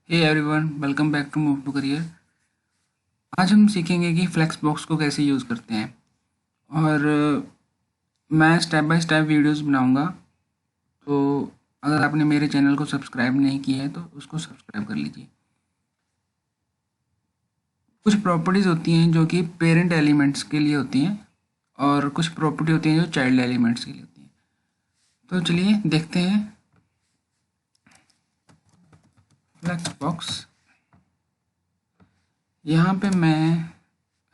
Hey everyone, welcome back to move to career. आज हम सीखेंगे कि फ्लेक्स बॉक्स को कैसे यूज़ करते हैं और मैं स्टेप बाय स्टेप वीडियोस बनाऊंगा। तो अगर आपने मेरे चैनल को सब्सक्राइब नहीं किया है तो उसको सब्सक्राइब कर लीजिए। कुछ प्रॉपर्टीज़ होती हैं जो कि पेरेंट एलिमेंट्स के लिए होती हैं और कुछ प्रॉपर्टी होती हैं जो चाइल्ड एलिमेंट्स के लिए होती हैं। तो चलिए देखते हैं फ्लेक्स बॉक्स। यहाँ पे मैं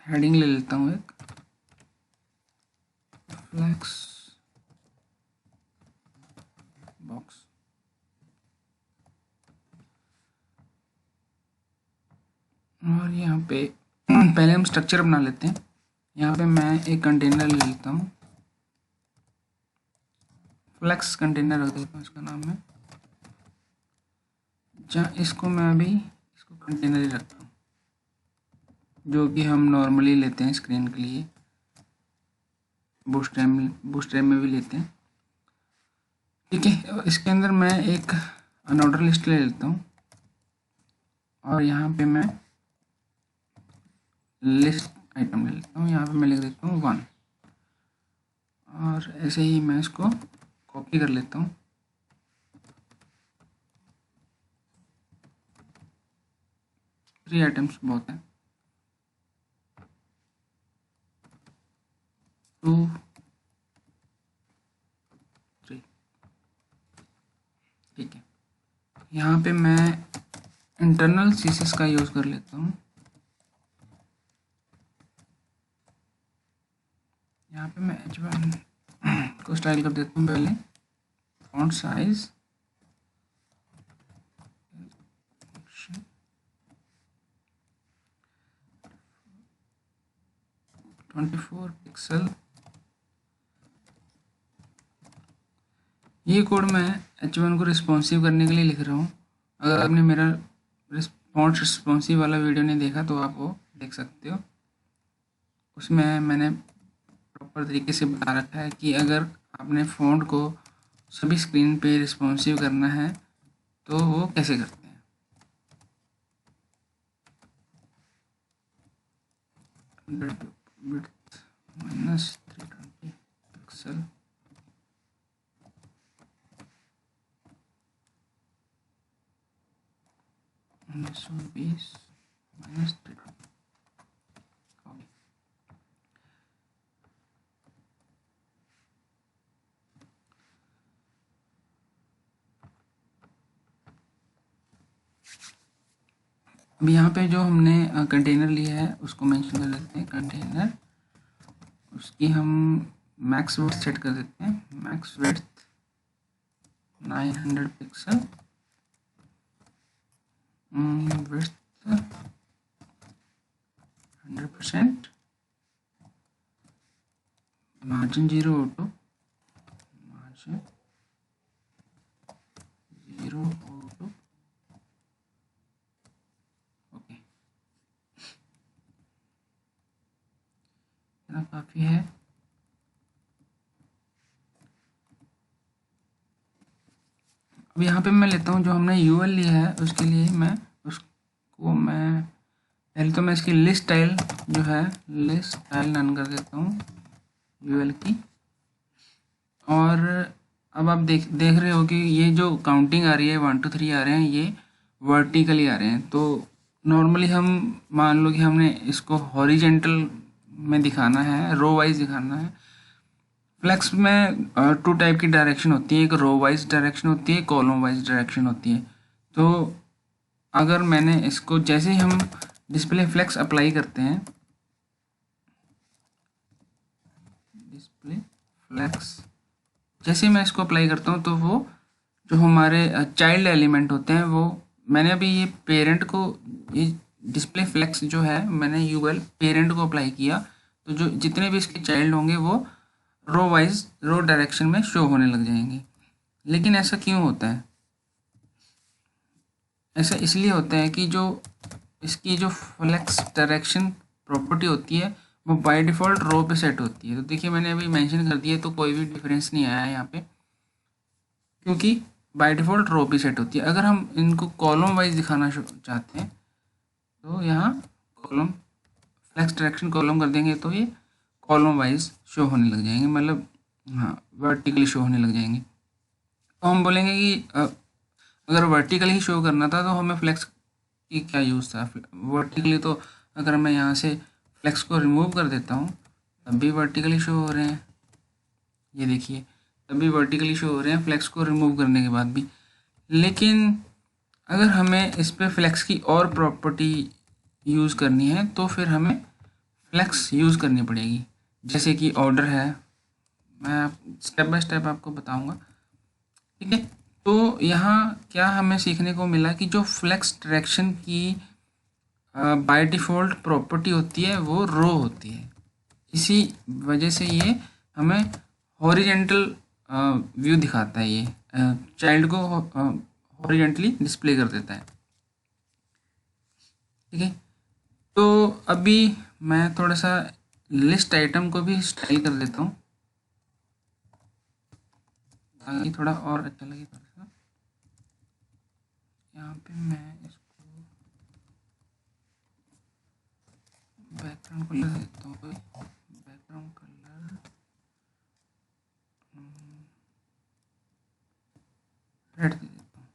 हेडिंग ले लेता हूँ एक फ्लेक्स बॉक्स। और यहाँ पे पहले हम स्ट्रक्चर बना लेते हैं। यहाँ पे मैं एक कंटेनर ले लेता हूँ, फ्लेक्स कंटेनर रख देता हूँ, इसका नाम है। जहाँ इसको मैं अभी इसको कंटेनर ही रखता हूँ, जो कि हम नॉर्मली लेते हैं स्क्रीन के लिए, बूस्टरैप में भी लेते हैं। ठीक है, इसके अंदर मैं एक अनऑर्डर लिस्ट ले लेता हूँ और यहाँ पे मैं लिस्ट आइटम ले लेता हूँ। यहाँ पे मैं लिख देता हूँ 1 और ऐसे ही मैं इसको कॉपी कर लेता हूँ। थ्री आइटम्स बहुत है, 2 3। ठीक है, यहाँ पे मैं इंटरनल सीसीएस का यूज़ कर लेता हूँ। यहाँ पे मैं H1 को स्टाइल कर देता हूँ पहले। Font size 24 pixel. ये कोड मैं H1 को रिस्पॉन्सिव करने के लिए लिख रहा हूँ। अगर आपने मेरा फॉन्ट रिस्पॉन्सिव वाला वीडियो नहीं देखा तो आप वो देख सकते हो। उसमें मैंने प्रॉपर तरीके से बता रखा है कि अगर आपने फ़ॉन्ट को सभी स्क्रीन पे रिस्पॉन्सिव करना है तो वो कैसे करते हैं। Width -320 pixel, -20 -320। अब यहाँ पे जो हमने कंटेनर लिया है उसको मेंशन कर देते हैं कंटेनर। उसकी हम मैक्स विड्थ सेट कर देते हैं, max width 900 pixel, width 100%, margin 0 auto, margin 0 auto. Okay, इतना काफ़ी है। अब यहाँ पे मैं लेता हूँ जो हमने यूएल लिया है, उसके लिए मैं उसको मैं पहले तो मैं इसकी लिस्ट स्टाइल जो है लिस्ट स्टाइल नन कर देता हूँ यूएल की। और अब आप देख रहे हो कि ये जो काउंटिंग आ रही है 1 2 3 आ रहे हैं, ये वर्टिकली आ रहे हैं। तो नॉर्मली हम मान लो कि हमने इसको हॉरिजेंटल में दिखाना है, रो वाइज दिखाना है। फ्लेक्स में 2 टाइप की डायरेक्शन होती है, एक रो वाइज डायरेक्शन होती है, कॉलम वाइज डायरेक्शन होती है। तो अगर मैंने इसको जैसे ही हम डिस्प्ले फ्लेक्स अप्लाई करते हैं, डिस्प्ले फ्लेक्स जैसे ही मैं इसको अप्लाई करता हूँ तो वो जो हमारे चाइल्ड एलिमेंट होते हैं वो मैंने अभी ये पेरेंट को, ये डिस्प्ले फ्लेक्स जो है मैंने यूएल पेरेंट को अप्लाई किया, तो जो जितने भी इसके चाइल्ड होंगे वो रो वाइज रो डायरेक्शन में शो होने लग जाएंगे। लेकिन ऐसा क्यों होता है? ऐसा इसलिए होता है कि जो इसकी जो फ्लेक्स डायरेक्शन प्रॉपर्टी होती है वो बाय डिफ़ॉल्ट रो पे सेट होती है। तो देखिए मैंने अभी मेंशन कर दिया तो कोई भी डिफरेंस नहीं आया है यहाँ पे, क्योंकि बाय डिफ़ॉल्ट रो पे सेट होती है। अगर हम इनको कॉलम वाइज दिखाना चाहते हैं तो यहाँ कॉलम फ्लेक्स डायरेक्शन कॉलम कर देंगे तो ये कॉलम वाइज शो होने लग जाएंगे, मतलब हाँ वर्टिकली शो होने लग जाएंगे। तो हम बोलेंगे कि अगर वर्टिकली ही शो करना था तो हमें फ्लेक्स की क्या यूज़ था। वर्टिकली तो अगर मैं यहाँ से फ्लेक्स को रिमूव कर देता हूँ तब भी वर्टिकली शो हो रहे हैं, ये देखिए तब भी वर्टिकली शो हो रहे हैं फ्लेक्स को रिमूव करने के बाद भी। लेकिन अगर हमें इस पर फ्लेक्स की और प्रॉपर्टी यूज़ करनी है तो फिर हमें फ्लेक्स यूज़ करनी पड़ेगी, जैसे कि ऑर्डर है, मैं स्टेप बाय स्टेप आपको बताऊंगा, ठीक है। तो यहाँ क्या हमें सीखने को मिला कि जो फ्लेक्स डायरेक्शन की बाय डिफ़ॉल्ट प्रॉपर्टी होती है वो रो होती है। इसी वजह से ये हमें हॉरिजेंटल व्यू दिखाता है, ये चाइल्ड को हॉरिजेंटली डिस्प्ले कर देता है, ठीक है। तो अभी मैं थोड़ा सा लिस्ट आइटम को भी स्टाइल कर देता हूँ ताकि थोड़ा और अच्छा लगे। थोड़ा सा यहाँ पे मैं इसको बैकग्राउंड कलर देता हूँ, कोई बैकग्राउंड कलर रेड दे देता हूँ,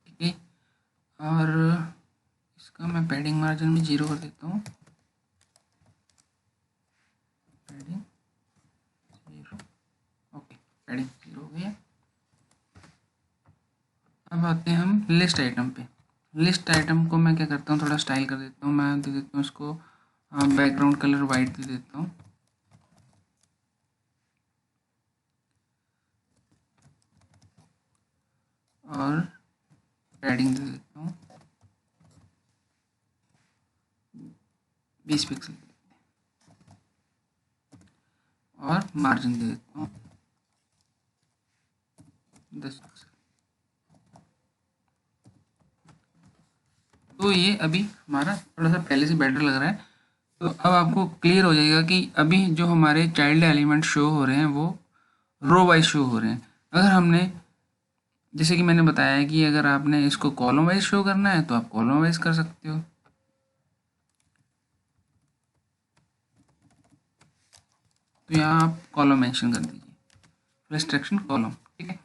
ठीक है। और इसका मैं पैडिंग मार्जिन भी 0 कर देता हूँ, पैडिंग 0, ओके पैडिंग 0 हो गया। अब आते हैं हम लिस्ट आइटम पे। लिस्ट आइटम को मैं क्या करता हूँ, थोड़ा स्टाइल कर देता हूँ, मैं दे देता हूँ इसको बैकग्राउंड कलर वाइट दे देता हूँ, और पैडिंग दे देता हूँ 20 पिक्सल और मार्जिन दे देता हूँ 10 पिक्सल। तो ये अभी हमारा थोड़ा सा पहले से बेटर लग रहा है। तो अब आपको क्लियर हो जाएगा कि अभी जो हमारे चाइल्ड एलिमेंट शो हो रहे हैं वो रो वाइज शो हो रहे हैं। अगर हमने जैसे कि मैंने बताया है कि अगर आपने इसको कॉलम वाइज शो करना है तो आप कॉलम वाइज कर सकते हो, तो यहाँ आप कॉलम मेंशन कर दीजिए, फ्लेक्स डायरेक्शन कॉलम, ठीक है।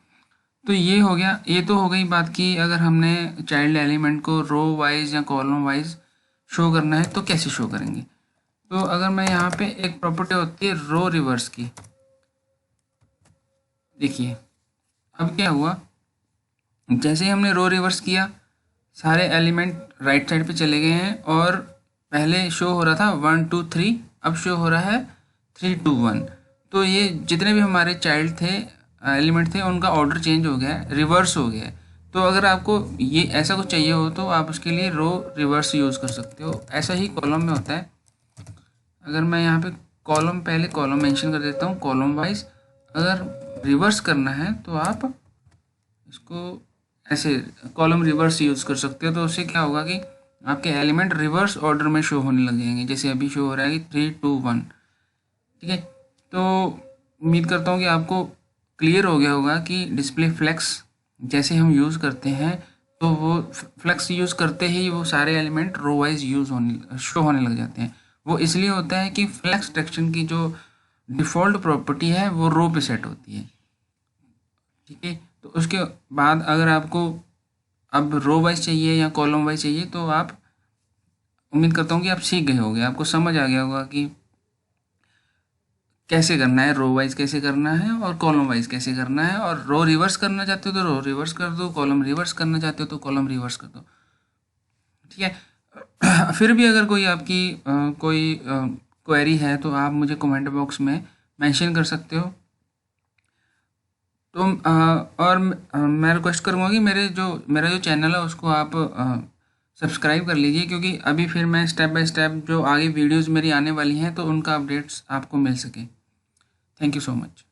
तो ये हो गया, ये तो हो गई बात की अगर हमने चाइल्ड एलिमेंट को रो वाइज या कॉलम वाइज शो करना है तो कैसे शो करेंगे। तो अगर मैं यहाँ पे एक प्रॉपर्टी होती है रो रिवर्स की, देखिए अब क्या हुआ, जैसे ही हमने रो रिवर्स किया सारे एलिमेंट राइट साइड पे चले गए हैं और पहले शो हो रहा था 1 2 3, अब शो हो रहा है 3 2 1। तो ये जितने भी हमारे चाइल्ड थे एलिमेंट थे उनका ऑर्डर चेंज हो गया है, रिवर्स हो गया है। तो अगर आपको ये ऐसा कुछ चाहिए हो तो आप उसके लिए रो रिवर्स यूज़ कर सकते हो। ऐसा ही कॉलम में होता है। अगर मैं यहाँ पे कॉलम पहले कॉलम मेंशन कर देता हूँ कॉलम वाइज, अगर रिवर्स करना है तो आप इसको ऐसे कॉलम रिवर्स यूज़ कर सकते हो। तो उससे क्या होगा कि आपके एलिमेंट रिवर्स ऑर्डर में शो होने लग जाएंगे, जैसे अभी शो हो रहा है कि 3 2 1, ठीक है। तो उम्मीद करता हूँ कि आपको क्लियर हो गया होगा कि डिस्प्ले फ्लेक्स जैसे हम यूज़ करते हैं तो वो फ्लेक्स यूज़ करते ही वो सारे एलिमेंट रो वाइज शो होने लग जाते हैं। वो इसलिए होता है कि फ्लेक्स डायरेक्शन की जो डिफ़ॉल्ट प्रॉपर्टी है वो रो पे सेट होती है, ठीक है। तो उसके बाद अगर आपको अब रो वाइज चाहिए या कॉलम वाइज चाहिए तो आप, उम्मीद करता हूँ कि आप सीख गए होंगे, आपको समझ आ गया होगा कि कैसे करना है, रो वाइज कैसे करना है और कॉलम वाइज कैसे करना है। और रो रिवर्स करना चाहते हो तो रो रिवर्स कर दो, कॉलम रिवर्स करना चाहते हो तो कॉलम रिवर्स कर दो, ठीक है। फिर भी अगर कोई आपकी कोई क्वेरी है तो आप मुझे कमेंट बॉक्स में मेंशन कर सकते हो। तो और मैं रिक्वेस्ट करूँगा कि मेरा जो चैनल है उसको आप सब्सक्राइब कर लीजिए, क्योंकि अभी फिर मैं स्टेप बाय स्टेप जो आगे वीडियोस मेरी आने वाली हैं तो उनका अपडेट्स आपको मिल सके। Thank you so much.